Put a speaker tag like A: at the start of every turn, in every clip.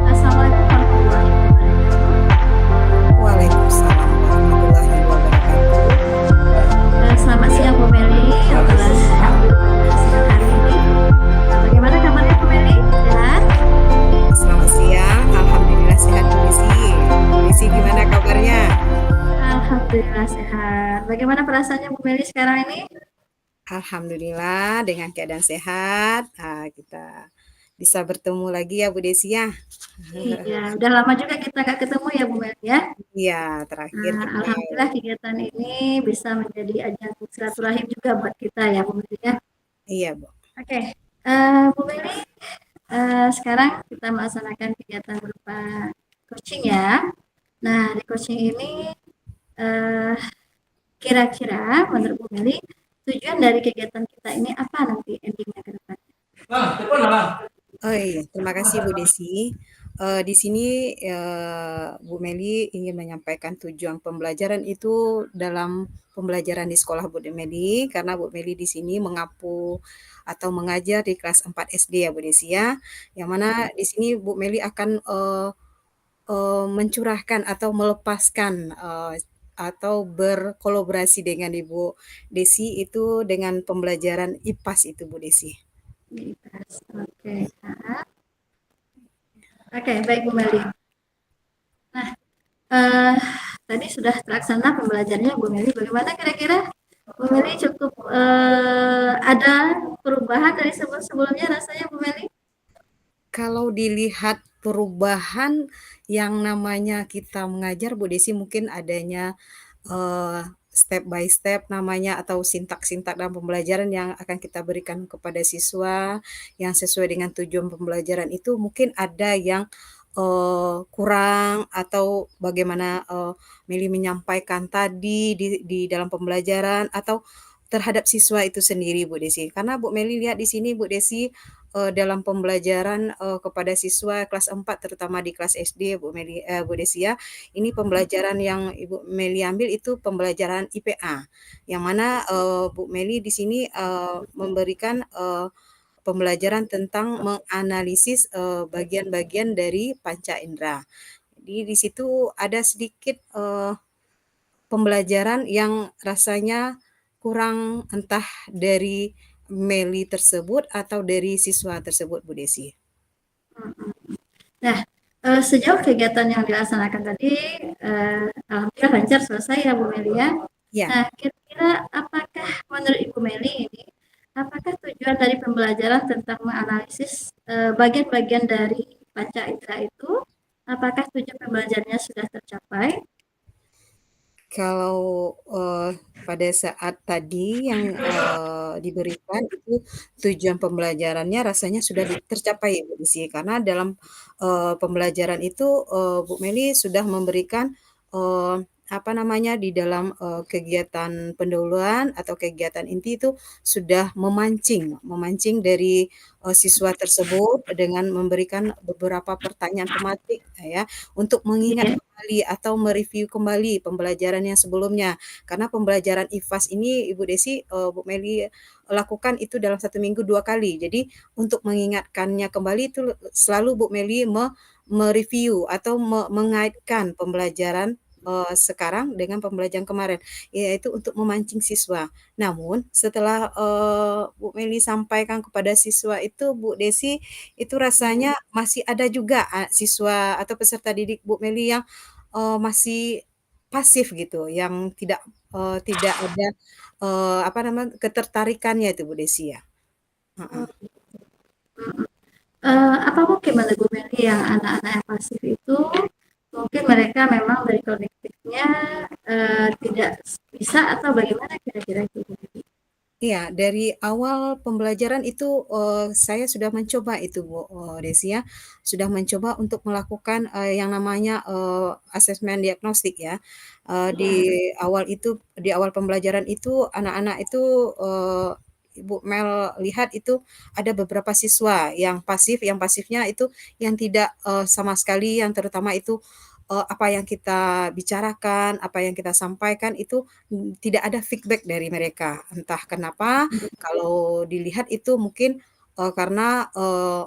A: Assalamualaikum warahmatullahi wabarakatuh.
B: Waalaikumsalam warahmatullahi wabarakatuh.
A: Selamat siang Bu Meli. Alhamdulillah siang hari ini. Bagaimana kabarnya Bu Meli? Sehat?
B: Selamat siang, alhamdulillah sehat Bu Desi. Bu Desi gimana kabarnya?
A: Alhamdulillah sehat. Bagaimana perasaannya Bu Meli sekarang ini?
B: Alhamdulillah dengan keadaan sehat. Kita bisa bertemu lagi ya Bu Desi ya.
A: Iya, udah lama juga kita nggak ketemu ya Bu Meli ya.
B: Iya, terakhir kita
A: Alhamdulillah kegiatan ini bisa menjadi ajang silaturahim juga buat kita ya Bu Meli ya.
B: iya Bu.
A: Oke, Bu Meli, sekarang kita melaksanakan kegiatan berupa coaching ya. Nah, di coaching ini eh, kira-kira menurut Bu Meli tujuan dari kegiatan kita ini apa nanti endingnya ke depan?
B: Oh iya, terima kasih Bu Desi. Di sini Bu Meli ingin menyampaikan tujuan pembelajaran itu dalam pembelajaran di sekolah Bu Meli, karena Bu Meli di sini mengapu atau mengajar di kelas 4 SD ya Bu Desi ya, yang mana di sini Bu Meli akan mencurahkan atau melepaskan atau berkolaborasi dengan Ibu Desi itu dengan pembelajaran IPAS itu Bu Desi.
A: Oke, oke, baik Bu Meli. Nah, tadi sudah terlaksana pembelajarannya Bu Meli. Bagaimana kira-kira Bu Meli cukup ada perubahan dari sebelumnya rasanya Bu Meli?
B: Kalau dilihat perubahan yang namanya kita mengajar Bu Desi mungkin adanya step by step namanya atau sintak-sintak dalam pembelajaran yang akan kita berikan kepada siswa yang sesuai dengan tujuan pembelajaran itu mungkin ada yang kurang atau bagaimana Meli menyampaikan tadi di dalam pembelajaran atau terhadap siswa itu sendiri Bu Desi. Karena Bu Meli lihat di sini Bu Desi dalam pembelajaran kepada siswa kelas 4 terutama di kelas SD Bu Desi ya. Ini pembelajaran yang Ibu Meli ambil itu pembelajaran IPA. Yang mana Bu Meli di sini memberikan pembelajaran tentang menganalisis bagian-bagian dari panca indera. Jadi di situ ada sedikit pembelajaran yang rasanya kurang entah dari Meli tersebut atau dari siswa tersebut Bu Desi.
A: Nah, sejauh kegiatan yang dilaksanakan tadi, alhamdulillah lancar selesai ya Bu Meli ya.
B: Ya.
A: Nah, kira-kira apakah menurut Ibu Meli ini, apakah tujuan dari pembelajaran tentang menganalisis bagian-bagian dari panca indera itu, apakah tujuan pembelajarannya sudah tercapai?
B: Kalau pada saat tadi yang diberikan itu tujuan pembelajarannya rasanya sudah tercapai Bu Desi, karena dalam pembelajaran itu Bu Meli sudah memberikan apa namanya di dalam kegiatan pendahuluan atau kegiatan inti itu sudah memancing dari siswa tersebut dengan memberikan beberapa pertanyaan tematik ya untuk mengingat
A: Iya.
B: kembali atau mereview kembali pembelajaran yang sebelumnya. Karena pembelajaran IFAS ini Ibu Desi, Bu Meli lakukan itu dalam 1 minggu 2 kali. Jadi untuk mengingatkannya kembali itu selalu Bu Meli mereview atau mengaitkan pembelajaran sekarang dengan pembelajaran kemarin, yaitu untuk memancing siswa. Namun setelah, Bu Meli sampaikan kepada siswa itu, Bu Desi, itu rasanya masih ada juga, siswa atau peserta didik Bu Meli yang, masih pasif gitu, yang tidak ada, apa namanya, ketertarikannya itu Bu Desi ya? Heeh.
A: Apa mungkin menurut Bu Meli yang anak-anak yang pasif itu mungkin mereka memang dari kolektifnya tidak bisa atau bagaimana kira-kira itu Bu Meli?
B: Iya, dari awal pembelajaran itu, saya sudah mencoba itu Bu, Desi ya, sudah mencoba untuk melakukan, yang namanya, asesmen diagnostik ya. Di
A: Iya,
B: di awal pembelajaran itu anak-anak itu, Ibu Mel lihat itu ada beberapa siswa yang pasifnya itu yang tidak, sama sekali yang terutama itu, apa yang kita bicarakan, apa yang kita sampaikan itu tidak ada feedback dari mereka. Entah kenapa kalau dilihat itu mungkin, karena,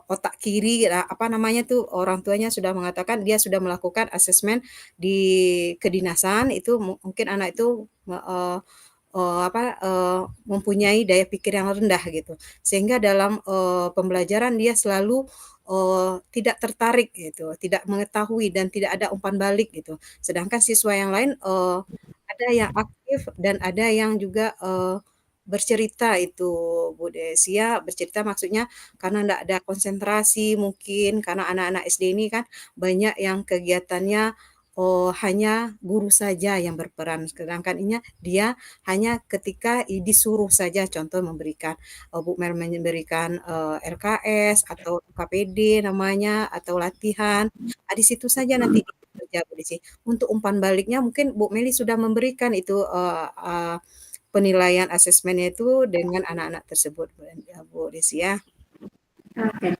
B: otak kiri, apa namanya tuh, orang tuanya sudah mengatakan dia sudah melakukan asesmen di kedinasan, itu mungkin anak itu, mempunyai daya pikir yang rendah gitu. Sehingga dalam, pembelajaran dia selalu, tidak tertarik gitu, tidak mengetahui dan tidak ada umpan balik gitu. Sedangkan siswa yang lain, ada yang aktif dan ada yang juga, bercerita itu, Bu Desi ya, bercerita maksudnya karena ndak ada konsentrasi mungkin, karena anak-anak SD ini kan banyak yang kegiatannya, hanya guru saja yang berperan, sedangkan dia hanya ketika disuruh saja, contoh memberikan, Bu Mel memberikan, LKS atau KPD namanya, atau latihan, di situ saja nanti dia bekerja, Bu Desi. Untuk umpan baliknya mungkin Bu Meli sudah memberikan itu, penilaian asesmennya itu dengan anak-anak tersebut, Bu Desi ya.
A: oke.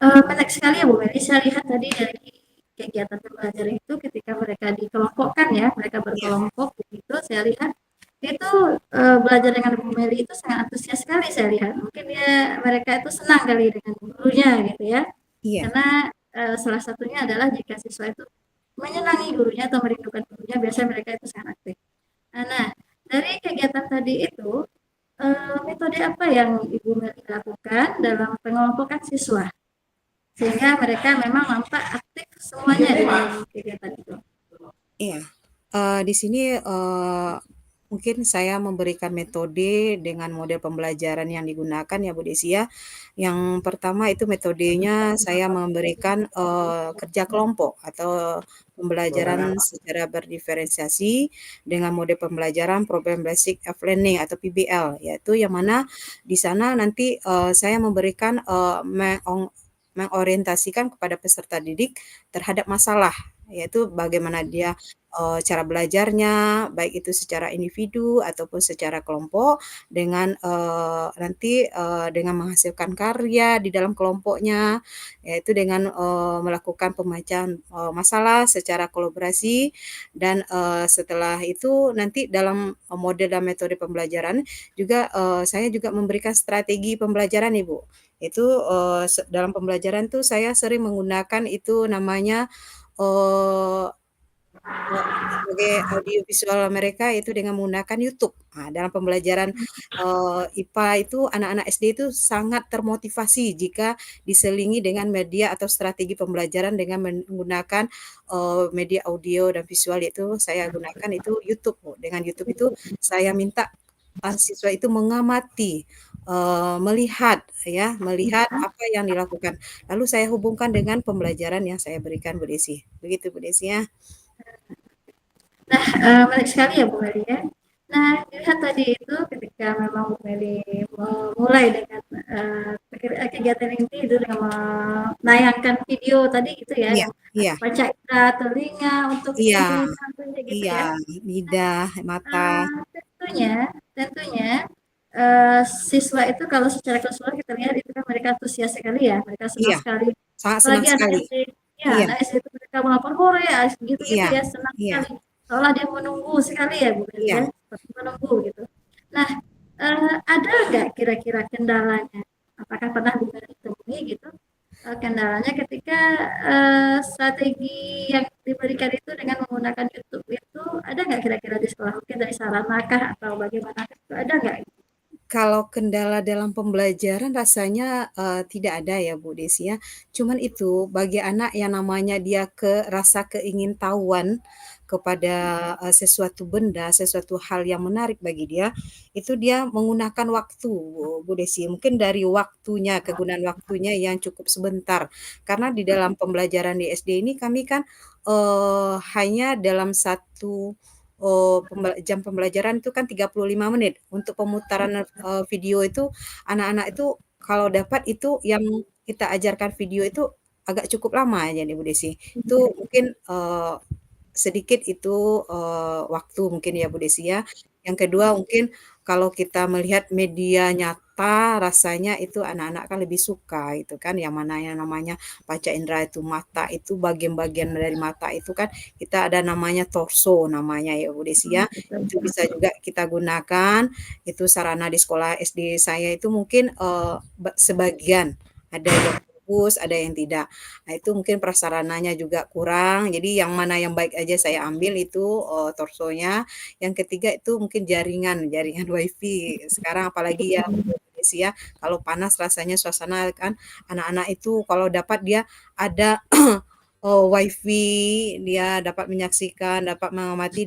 A: Menarik sekali ya Bu Meli, saya lihat tadi dari kegiatan pembelajaran itu ketika mereka dikelompokkan ya, mereka
B: Iya,
A: berkelompok begitu, saya lihat itu belajar dengan Bu Meli itu sangat antusias sekali saya lihat. Mungkin mereka itu senang kali dengan gurunya gitu ya.
B: iya,
A: Karena salah satunya adalah jika siswa itu menyenangi gurunya atau merindukan gurunya, biasanya mereka itu sangat aktif. Nah, dari kegiatan tadi itu metode apa yang Ibu Meli lakukan dalam pengelompokan siswa? Sehingga mereka memang nampak aktif semuanya di dalam kegiatan itu.
B: iya. Di sini, mungkin saya memberikan metode dengan model pembelajaran yang digunakan ya, Bu Desi ya. Yang pertama itu metodenya saya memberikan, kerja kelompok atau pembelajaran secara berdiferensiasi dengan mode pembelajaran Problem Basic of Learning atau PBL, yaitu yang mana di sana nanti, saya memberikan, mengorientasikan kepada peserta didik terhadap masalah, yaitu bagaimana dia cara belajarnya, baik itu secara individu ataupun secara kelompok dengan, dengan menghasilkan karya di dalam kelompoknya, yaitu dengan, melakukan pemecahan, masalah secara kolaborasi dan, setelah itu nanti dalam model dan metode pembelajaran juga, saya juga memberikan strategi pembelajaran Ibu. Itu, dalam pembelajaran tuh saya sering menggunakan itu namanya, eee sebagai audio visual mereka itu dengan menggunakan YouTube. Dalam pembelajaran, IPA itu anak-anak SD itu sangat termotivasi jika diselingi dengan media atau strategi pembelajaran dengan menggunakan, media audio dan visual, yaitu saya gunakan itu YouTube, Bu. Dengan YouTube itu saya minta, siswa itu mengamati, melihat apa yang dilakukan. Lalu saya hubungkan dengan pembelajaran yang saya berikan, Bu Desi. Begitu, Bu Desi, ya.
A: Nah, menarik sekali ya Bu Meli ya. Nah, dilihat tadi itu ketika memang Bu Meli memulai dengan kegiatan ini itu dengan menayangkan video tadi gitu ya,
B: Iya,
A: yang
B: iya,
A: panca indera telinga untuk
B: iya,
A: mendengar gitu
B: iya,
A: ya.
B: lidah, mata,
A: Tentunya tentunya, siswa itu kalau secara keseluruhan kita lihat itu kan mereka antusias sekali ya, mereka senang
B: iya,
A: sekali.
B: sangat senang
A: Apalagi anak
B: sekali.
A: SD, ya
B: Iya,
A: anak SD itu mereka melapor "hore" ya gitu-gitu
B: iya,
A: ya, senang
B: iya,
A: sekali. Seolah dia menunggu sekali ya Bu Meli
B: iya,
A: ya, seperti menunggu gitu. Nah, ada nggak kira-kira kendalanya? Apakah pernah Bu Meli temui gitu, kendalanya ketika, strategi yang diberikan itu dengan menggunakan YouTube itu di sekolah? Mungkin dari saranakah atau bagaimana? Itu ada nggak?
B: Kalau kendala dalam pembelajaran rasanya, tidak ada ya Bu Desi ya. Cuman itu bagi anak yang namanya dia rasa keingintahuan kepada, sesuatu benda, sesuatu hal yang menarik bagi dia, itu dia menggunakan waktu Bu Desi. Mungkin dari waktunya, kegunaan waktunya yang cukup sebentar. Karena di dalam pembelajaran di SD ini kami kan, hanya dalam satu jam pembelajaran itu kan 35 menit. Untuk pemutaran, video itu, anak-anak itu kalau dapat itu yang kita ajarkan video itu agak cukup lama aja nih Bu Desi. Itu mungkin, sedikit itu, waktu mungkin ya Bu Desi ya. Yang kedua mungkin kalau kita melihat media nyata rasanya itu anak-anak kan lebih suka itu kan, yang mana yang namanya panca indera itu mata itu bagian-bagian dari mata itu kan kita ada namanya torso namanya ya Bu Desi ya. Itu bisa juga kita gunakan, itu sarana di sekolah SD saya itu mungkin, sebagian, ada yang bagus, ada yang tidak. Nah, itu mungkin prasarananya juga kurang, jadi yang mana yang baik aja saya ambil itu, torsonya. Yang ketiga itu mungkin jaringan, jaringan WiFi. Sekarang apalagi ya Bu Desi ya, kalau panas rasanya suasana kan anak-anak itu kalau dapat dia ada, WiFi, dia dapat menyaksikan, dapat mengamati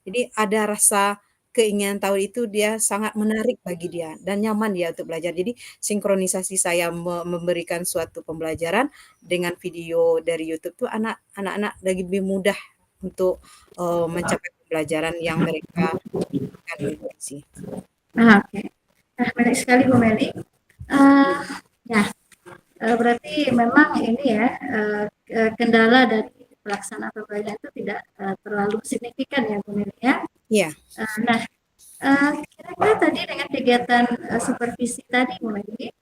B: jadi ada rasa keinginan tahu itu dia sangat menarik bagi dia dan nyaman dia untuk belajar. Jadi sinkronisasi saya memberikan suatu pembelajaran dengan video dari YouTube tuh anak-anak lebih mudah untuk, mencapai pembelajaran yang mereka inginkan gitu sih.
A: Nah, oke. Nah, menarik sekali Bu Meli. Eh, ya, berarti memang ini ya, kendala dari pelaksanaan pembelajaran itu tidak terlalu signifikan ya Bu Meli ya.
B: Iya,
A: Nah, kira-kira tadi dengan kegiatan supervisi tadi Bu Meli,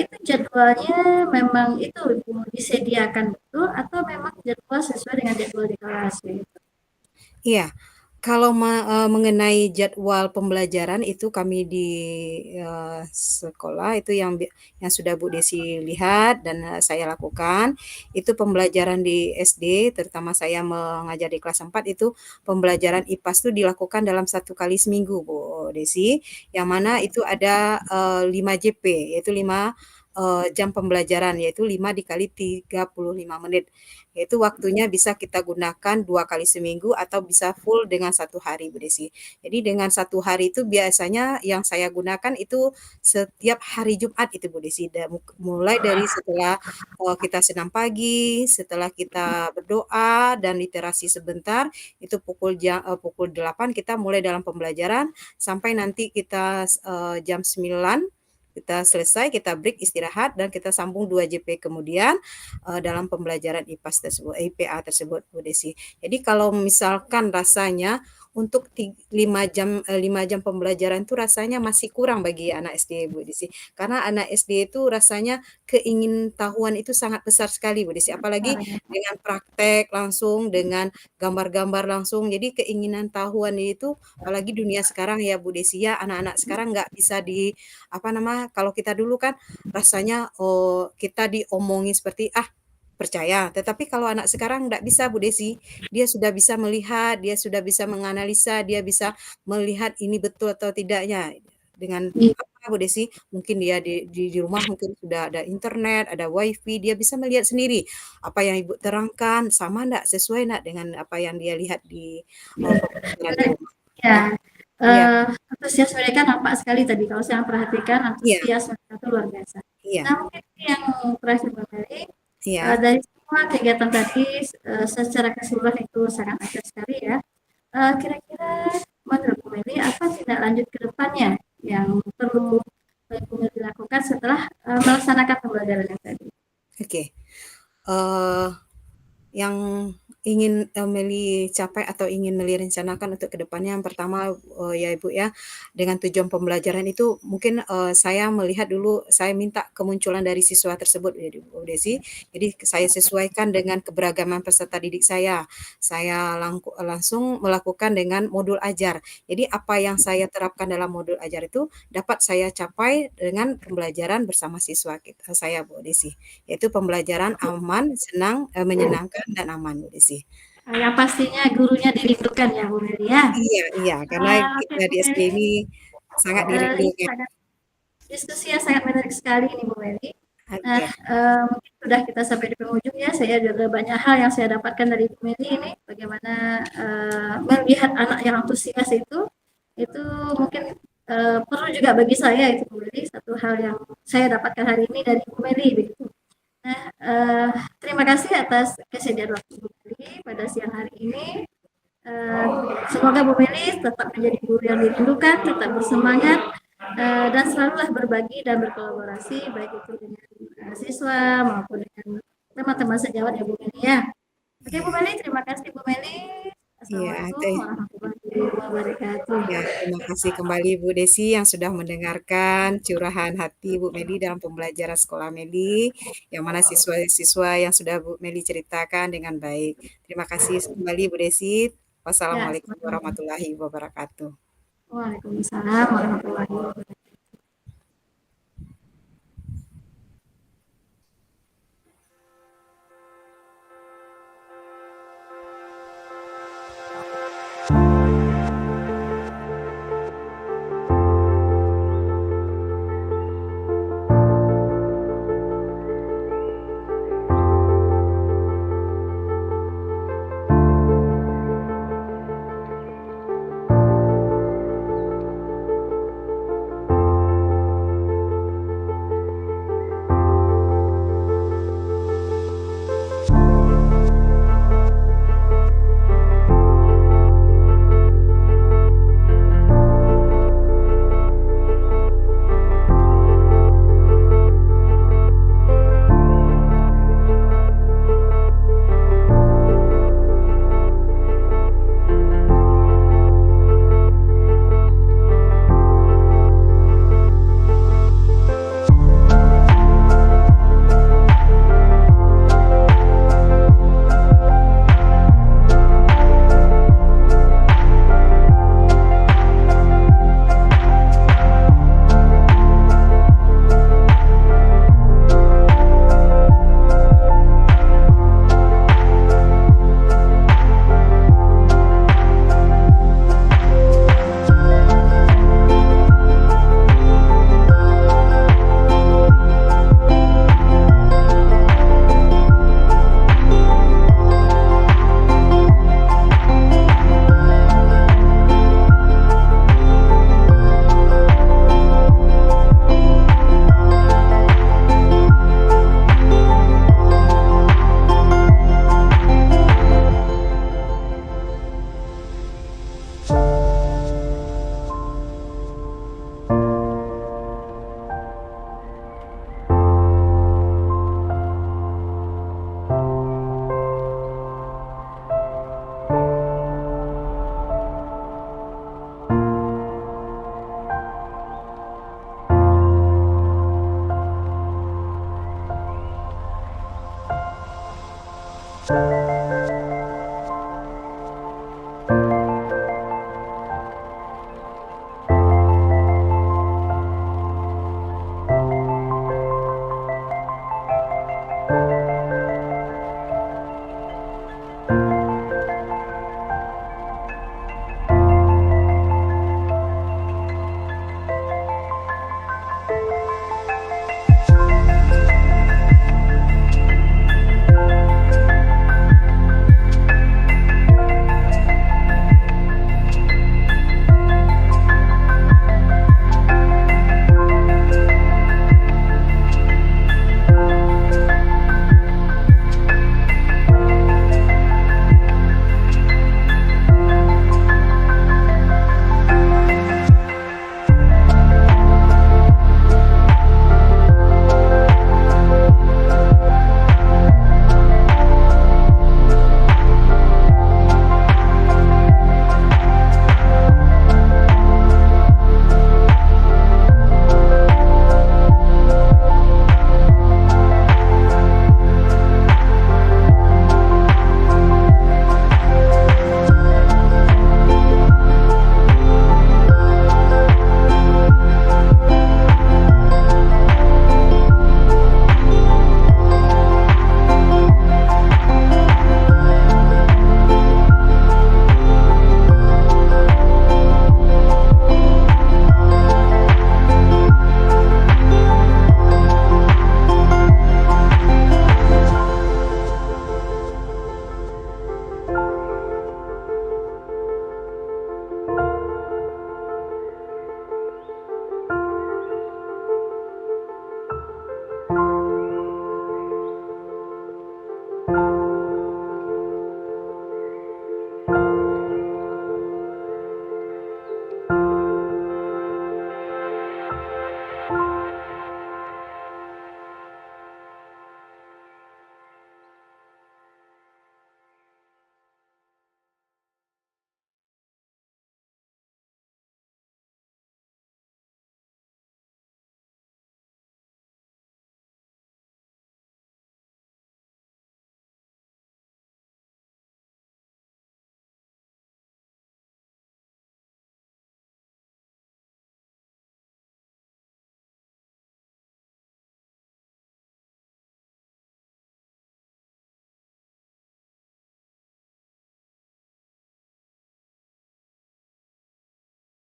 A: itu jadwalnya memang itu Bu disediakan betul atau memang jadwal sesuai dengan jadwal di kelas gitu?
B: iya. Kalau mengenai jadwal pembelajaran itu kami di, sekolah itu yang sudah Bu Desi lihat dan, saya lakukan, itu pembelajaran di SD terutama saya mengajar di kelas 4 itu pembelajaran IPAS itu dilakukan dalam 1 kali seminggu Bu Desi, yang mana itu ada, 5 JP yaitu 5, jam pembelajaran yaitu 5 dikali 35 menit. Yaitu waktunya bisa kita gunakan 2 kali seminggu atau bisa full dengan 1 hari Bu Desi. Jadi dengan 1 hari itu biasanya yang saya gunakan itu setiap hari Jumat itu Bu Desi, mulai dari setelah, kita senam pagi, setelah kita berdoa dan literasi sebentar, itu pukul 8 kita mulai dalam pembelajaran sampai nanti kita jam 9 kita selesai, kita break istirahat dan kita sambung 2 JP kemudian, dalam pembelajaran IPAS tersebut IPA tersebut Bu Desi. Jadi kalau misalkan rasanya untuk 5 jam pembelajaran itu rasanya masih kurang bagi anak SD Bu Desi. Karena anak SD itu rasanya keingintahuan itu sangat besar sekali Bu Desi, apalagi dengan praktek langsung, dengan gambar-gambar langsung. Jadi keinginan tahuan itu apalagi dunia sekarang ya Bu Desi ya, anak-anak sekarang nggak bisa apa nama, kalau kita dulu kan rasanya, kita diomongin seperti, "Ah, percaya." Tetapi kalau anak sekarang nggak bisa Bu Desi, dia sudah bisa melihat, dia sudah bisa menganalisa, dia bisa melihat ini betul atau tidaknya. Dengan
A: Iya,
B: apa Bu Desi, mungkin dia di rumah mungkin sudah ada internet, ada WiFi, dia bisa melihat sendiri, apa yang Ibu terangkan sama ndak, sesuai ndak dengan apa yang dia lihat di, pembelajaran di rumah.
A: ya,
B: Nah iya
A: antusias mereka nampak sekali tadi kalau saya perhatikan
B: iya
A: antusias mereka itu luar biasa.
B: iya
A: Nah, mungkin yang terakhir Mbak Mary,
B: iya,
A: dari semua kegiatan tadi, secara keseluruhan itu sangat aktif sekali ya. Kira-kira menurut Bu Meli apa tindak lanjut ke depannya yang perlu Bu Meli lakukan setelah, melaksanakan pembelajaran yang tadi?
B: oke. Eee Yang ingin, Meli capai atau ingin Meli rencanakan untuk ke depannya yang pertama, ya Ibu ya, dengan tujuan pembelajaran itu mungkin, saya melihat dulu saya minta kemunculan dari siswa tersebut ya Bu Desi. Jadi saya sesuaikan dengan keberagaman peserta didik saya. Saya langsung melakukan dengan modul ajar. Jadi apa yang saya terapkan dalam modul ajar itu dapat saya capai dengan pembelajaran bersama siswa saya Bu Desi. Yaitu pembelajaran aman, senang, menyenangkan dan aman, Bu Desi.
A: Yang pastinya gurunya dirindukan ya Bu Meli ya.
B: Iya iya, karena
A: Oke
B: kita
A: Bu
B: di SD
A: Meli,
B: ini sangat
A: ini
B: dirindukan.
A: sangat diskusi yang sangat menarik sekali ini Bu Meli. Nah,
B: Oke,
A: mungkin sudah kita sampai di penghujung ya. Saya juga banyak hal yang saya dapatkan dari Bu Meli ini. Bagaimana melihat anak yang antusias itu mungkin perlu juga bagi saya itu Bu Meli. Satu hal yang saya dapatkan hari ini dari Bu Meli begitu. Nah, terima kasih atas kesediaan waktu Bu Meli pada siang hari ini. Eh, Semoga Bu Meli tetap menjadi guru yang dirindukan, tetap bersemangat, dan selalulah berbagi dan berkolaborasi baik itu dengan siswa maupun dengan teman-teman sejawat ya Bu Meli ya. Oke Bu
B: iya
A: Meli, terima kasih Bu Meli.
B: iya,
A: Assalamualaikum
B: teh.
A: warahmatullahi wabarakatuh.
B: Ya, terima kasih kembali Bu Desi yang sudah mendengarkan curahan hati Bu Meli dalam pembelajaran sekolah Meli, yang mana siswa-siswa yang sudah Bu Meli ceritakan dengan baik. Terima kasih kembali Bu Desi.
A: Ya,
B: Wassalamualaikum
A: sama-sama.
B: warahmatullahi wabarakatuh.
A: Waalaikumsalam warahmatullahi wabarakatuh.